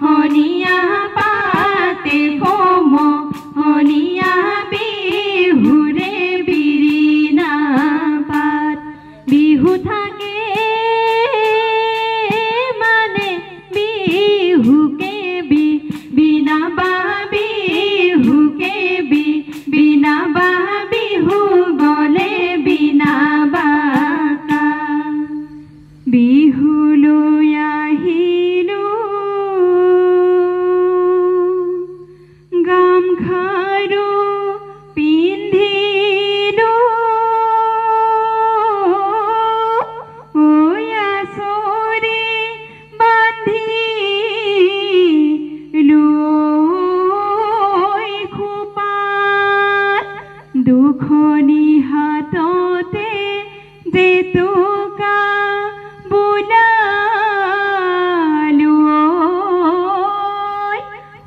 হনিয়া পাতে কম হনিয়া বিহুৰে বিৰিণা পাত বিহু থাকে মানে বিহুকে বিনা বা বিহুকে বিনা বা বিহু গলে বিনা বাকা বিহুলৈ আহিলো গামখাৰু পিন্ধিলো আচৰি বান্ধিলো খোপাত দুখনি হাততে জেতুকা বোলালো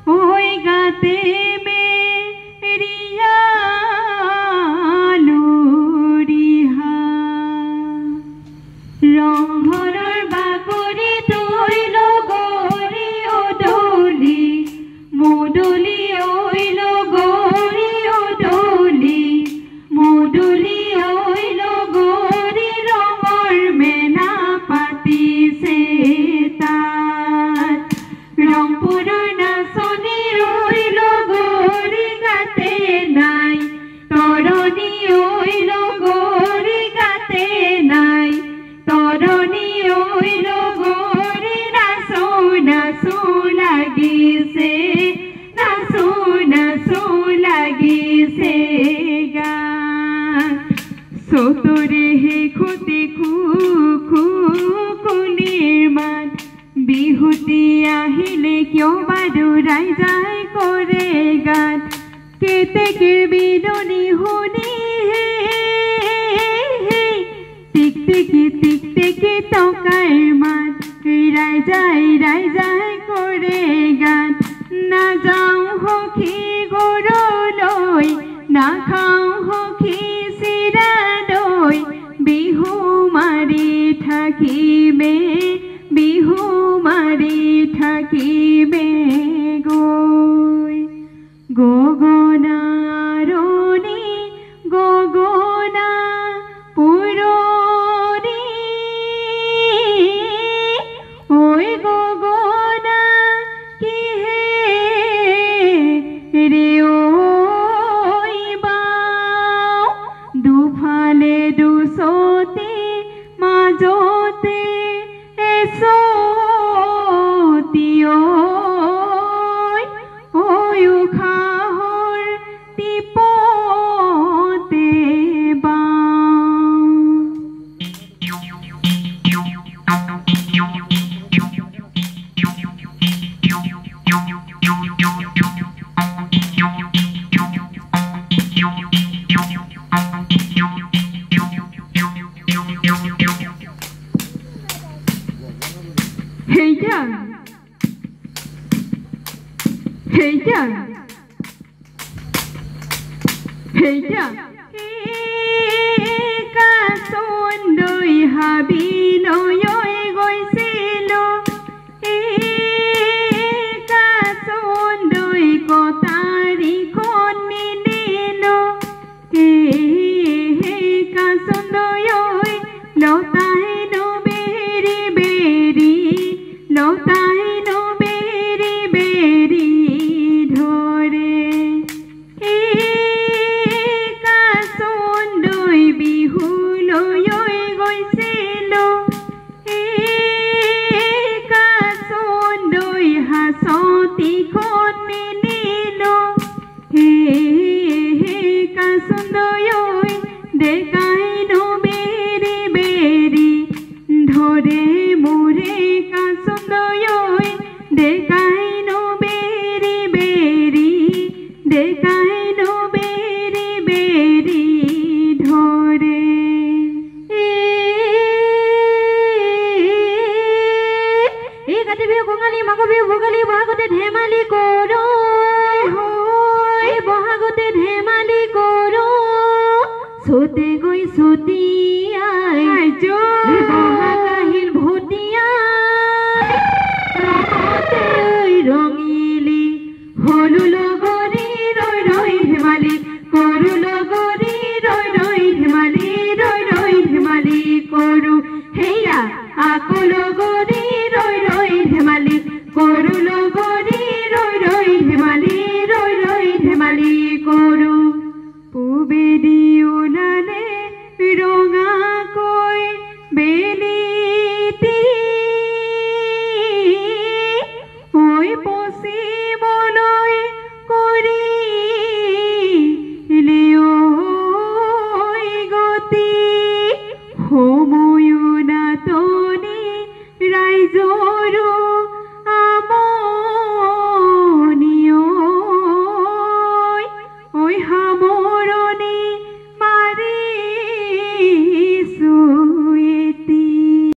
ঐ গাতে মেৰিয়ালো ৰিহা ৰংঘৰৰ বাকৰি তৈ লগৰি অদলি মুদলি ঐ লগৰি অদলি মুদলি ঐ লগৰি ৰঙৰ মেলা পাতিছে তাত ৰংপুৰৰ নাচনী ঐ লগৰি গাতে নাই তৰণী ঐ লগৰি গাতে নাই তৰণী ঐ লগৰি নাচো নাচো লাগিছে নাচো নাচো লাগিছে গান চতৰে শেষতে কুলিৰ মাত বিহুতি আহিলে কিয় বাৰু ৰাইজাই কৰে গান কেতেকীৰ বিদনি শুনি টিক টিকি টকাৰ মাত ৰাইজাই কৰে গান নাযাওঁ সখী গৰুলৈ নাখাওঁ সখী চিৰা দৈ বিহু মাৰি থাকিবে বিহু মাৰি থাকিবে গৈ গগনাৰণী গগনা পুৰণি ঐ গগনা কিহে ৰে ঐ বাও দুফালে দুচতে মাজতে এচতি ঐ উশাহৰ টিপতে হেইয়া কাচন্দৈ হাবিলৈ গৈছিলো কাচন্দৈ কটাৰীখন নিনিলো কাচন্দৈ লতাই নবেৰি বেৰি লতাই নবেৰি বেৰি ধৰে কাচন্দৈ বিহুলৈ গৈছিলো কাচন্দৈ হাচতিখন নিনিলো কাচন্দৈ ডেকাই নবেৰি বেৰি ধৰে মোৰে কাচন্দৈ ডেকাই নবেৰি বেৰি ডেকাই নবেৰি বেৰি ধৰে এই কাতি বিহু কঙালী মাঘ বিহু ভোগালী বহাগতে ধেমালি কৰো বহাগতে ধেমালি কৰো চতে গৈ চতিয়াই বহাগ আহিল ভটিয়া কৰো